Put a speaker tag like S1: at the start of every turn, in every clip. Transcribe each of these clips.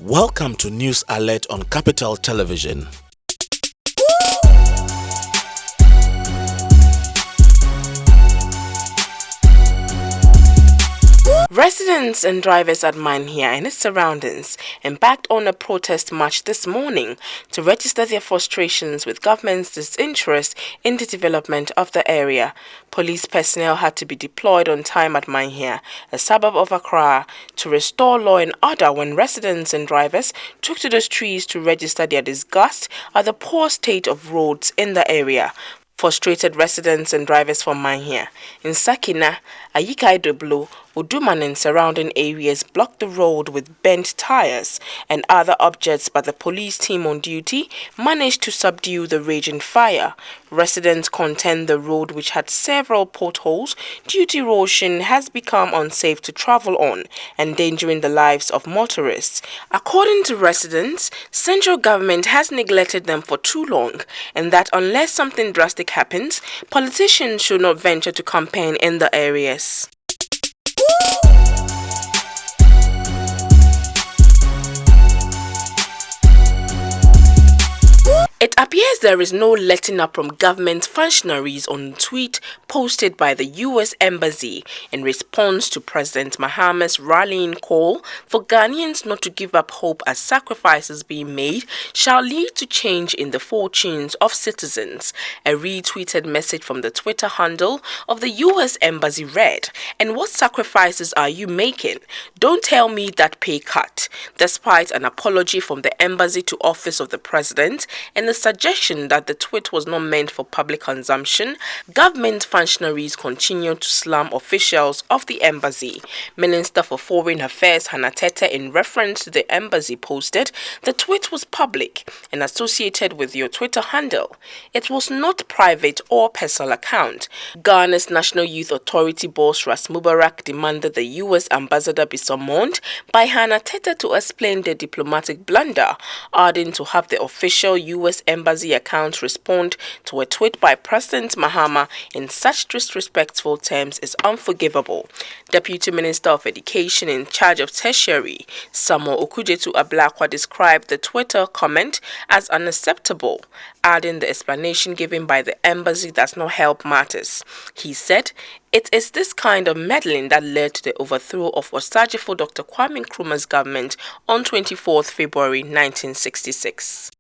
S1: Welcome to News Alert on Capital Television. Residents and drivers at Minehia and its surroundings embarked on a protest march this morning to register their frustrations with government's disinterest in the development of the area. Police personnel had to be deployed on time at Minehia, a suburb of Accra, to restore law and order when residents and drivers took to the streets to register their disgust at the poor state of roads in the area. Frustrated residents and drivers from Minehia in Sakina, Ayikai Doblo, Uduman and surrounding areas blocked the road with bent tires and other objects, but the police team on duty managed to subdue the raging fire. Residents contend the road, which had several potholes due to erosion, has become unsafe to travel on, endangering the lives of motorists. According to residents, central government has neglected them for too long, and that unless something drastic happens, politicians should not venture to campaign in the areas. It appears there is no letting up from government functionaries on a tweet posted by the U.S. Embassy in response to President Mahama's rallying call for Ghanaians not to give up hope as sacrifices being made shall lead to change in the fortunes of citizens. A retweeted message from the Twitter handle of the U.S. Embassy read, "And what sacrifices are you making? Don't tell me that pay cut." Despite an apology from the embassy to office of the president and the suggestion that the tweet was not meant for public consumption, government functionaries continue to slam officials of the embassy. Minister for Foreign Affairs Hannah Tete, in reference to the embassy, posted, "The tweet was public and associated with your Twitter handle. It was not private or personal account." Ghana's National Youth Authority boss Ras Mubarak demanded the U.S. ambassador be summoned by Hannah Tete to explain the diplomatic blunder, adding to have the official U.S. embassy account respond to a tweet by President Mahama in such disrespectful terms is unforgivable. Deputy Minister of Education in charge of Tertiary, Samuel Okujetu Ablakwa, described the Twitter comment as unacceptable, adding the explanation given by the embassy does not help matters. He said, "It is this kind of meddling that led to the overthrow of Osajifo Dr. Kwame Nkrumah's government on 24th February 1966.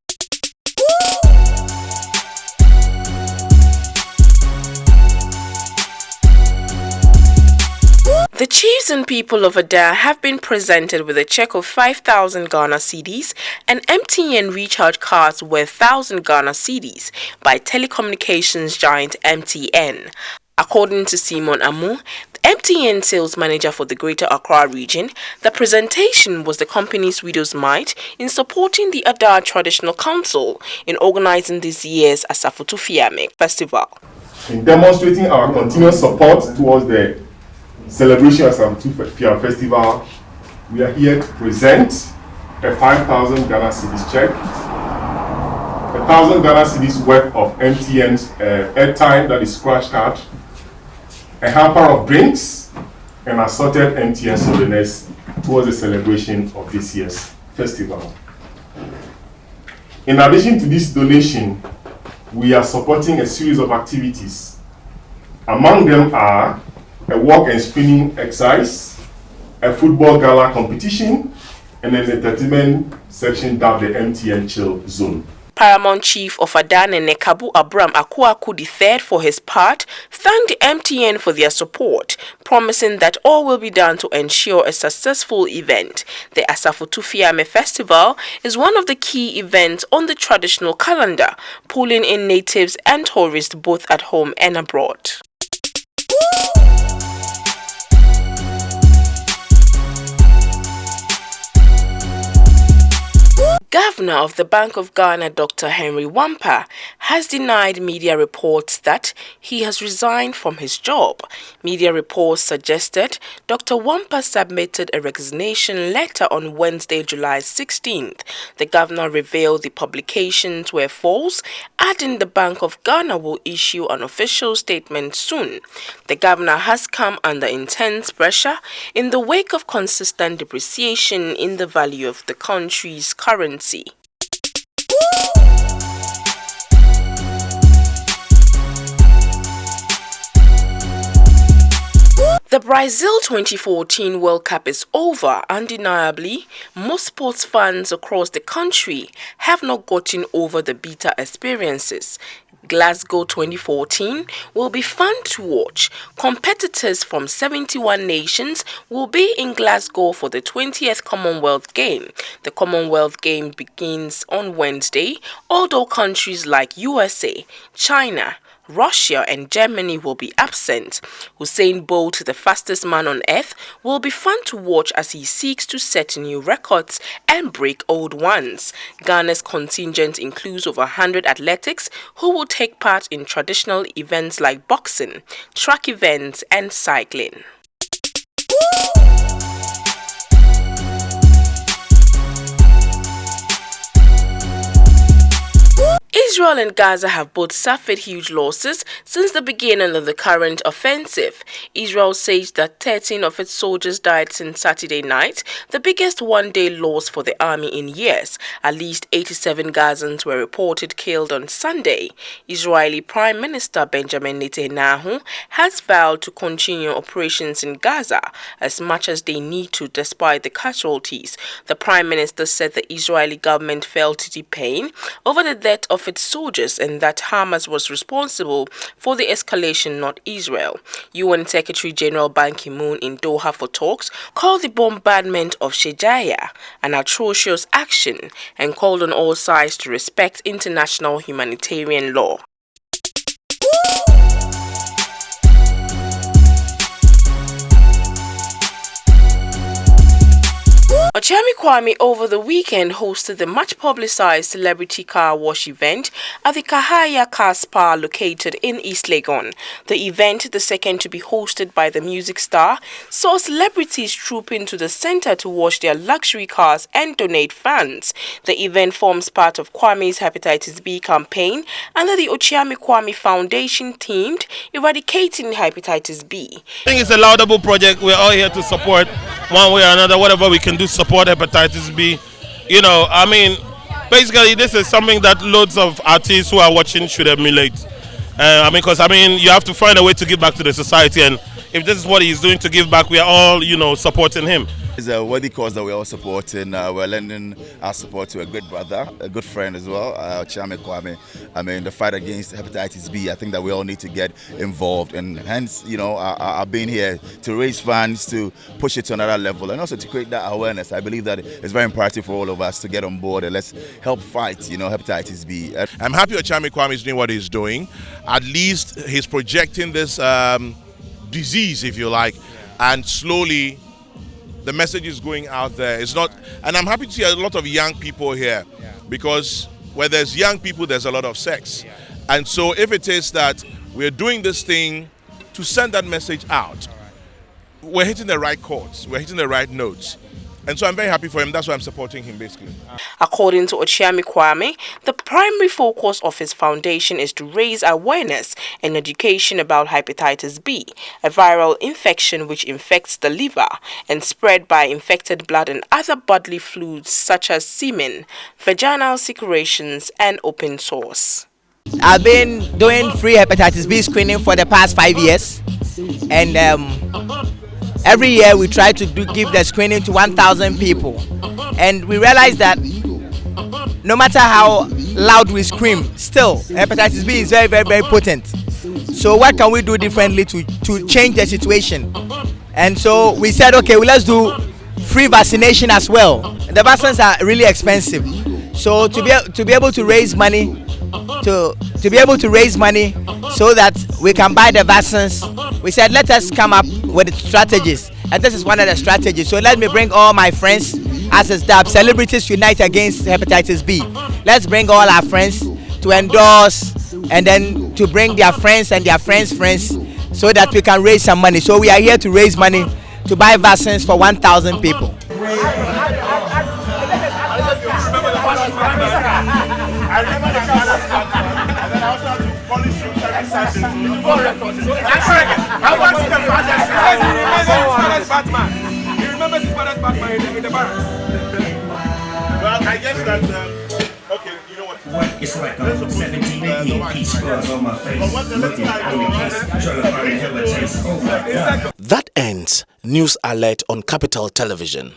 S1: The chiefs and people of Ada have been presented with a check of 5,000 Ghana cedis and MTN recharge cards worth 1,000 Ghana cedis by telecommunications giant MTN. According to Simon Amu, the MTN sales manager for the Greater Accra region, the presentation was the company's widow's mite in supporting the Ada Traditional Council in organizing this year's Asafotu Fiame Festival.
S2: In demonstrating our continuous support towards the celebration of Asafotu Fiame Festival, we are here to present a 5,000 Ghana cedis check, 1,000 Ghana cedis worth of MTN's airtime, that is scratch card, a hamper of drinks, and assorted MTN souvenirs towards the celebration of this year's festival. In addition to this donation, we are supporting a series of activities. Among them are a walk and spinning exercise, a football gala competition, and an entertainment section dubbed the MTN Chill Zone.
S1: Paramount Chief of Adan and Nekabu Abram Akuaku III, for his part, thanked the MTN for their support, promising that all will be done to ensure a successful event. The Asafotu Fiame Festival is one of the key events on the traditional calendar, pulling in natives and tourists both at home and abroad. Governor of the Bank of Ghana, Dr. Henry Wampa, has denied media reports that he has resigned from his job. Media reports suggested Dr. Wampa submitted a resignation letter on Wednesday, July 16th. The governor revealed the publications were false, adding the Bank of Ghana will issue an official statement soon. The governor has come under intense pressure in the wake of consistent depreciation in the value of the country's currency. The Brazil 2014 World Cup is over. Undeniably, most sports fans across the country have not gotten over the bitter experiences. Glasgow 2014 will be fun to watch. Competitors from 71 nations will be in Glasgow for the 20th Commonwealth Games. The Commonwealth Games begins on Wednesday, although countries like USA, China, Russia and Germany will be absent. Usain Bolt, the fastest man on earth, will be fun to watch as he seeks to set new records and break old ones. Ghana's contingent includes over 100 athletics who will take part in traditional events like boxing, track events and cycling. Israel and Gaza have both suffered huge losses since the beginning of the current offensive. Israel says that 13 of its soldiers died since Saturday night, the biggest one-day loss for the army in years. At least 87 Gazans were reported killed on Sunday. Israeli Prime Minister Benjamin Netanyahu has vowed to continue operations in Gaza as much as they need to despite the casualties. The Prime Minister said the Israeli government felt deep pain over the death of its soldiers and that Hamas was responsible for the escalation, not Israel. UN Secretary General Ban Ki-moon in Doha for talks called the bombardment of Shejaiya an atrocious action and called on all sides to respect international humanitarian law. Ochami Kwame over the weekend hosted the much-publicized celebrity car wash event at the Kahaya Car Spa located in East Legon. The event, the second to be hosted by the music star, saw celebrities troop into the center to wash their luxury cars and donate funds. The event forms part of Kwame's Hepatitis B campaign under the Ochami Kwame Foundation themed Eradicating Hepatitis B.
S3: I think it's a laudable project. We're all here to support one way or another, whatever we can do to support hepatitis B. You know, I mean, basically this is something that loads of artists who are watching should emulate. Because you have to find a way to give back to the society, and if this is what he's doing to give back, we are all, supporting him.
S4: It's a worthy cause that we're all supporting. We're lending our support to a good brother, a good friend as well, Ochami Kwame. The fight against hepatitis B, I think that we all need to get involved, and hence, I've been here to raise funds, to push it to another level, and also to create that awareness. I believe that it's very imperative for all of us to get on board and let's help fight, hepatitis B.
S3: I'm happy Ochami Kwame is doing what he's doing. At least he's projecting this disease, if you like, and slowly the message is going out there. It's not, and I'm happy to see a lot of young people here, because where there's young people, there's a lot of sex. And so if it is that we're doing this thing to send that message out, we're hitting the right chords, we're hitting the right notes. And so I'm very happy for him. That's why I'm supporting him, basically.
S1: According to Ochami Kwame, the primary focus of his foundation is to raise awareness and education about hepatitis B, a viral infection which infects the liver and spread by infected blood and other bodily fluids such as semen, vaginal secretions, and open sores.
S5: I've been doing free hepatitis B screening for the past 5 years, and every year we try to give the screening to 1,000 people, and we realize that no matter how loud we scream, still hepatitis B is very, very, very potent. So what can we do differently to change the situation? And so we said, okay, well, let's do free vaccination as well. The vaccines are really expensive, so to be able to raise money so that we can buy the vaccines, we said let us come up with strategies, and this is one of the strategies. So let me bring all my friends as a SDAP, Celebrities Unite Against Hepatitis B. Let's bring all our friends to endorse and then to bring their friends and their friends' friends so that we can raise some money. So we are here to raise money to buy vaccines for 1,000 people.
S2: I remember the Gaza Batman, and then I also had to polish him every Saturday. How much is the father's Batman? He remembers his father's Batman in the barracks. Well, I guess that, okay, you know what?
S6: It's like 1788 peace scars on my face. Looking at the case, trying to find a hell of a taste.
S7: That ends News Alert on Capital Television.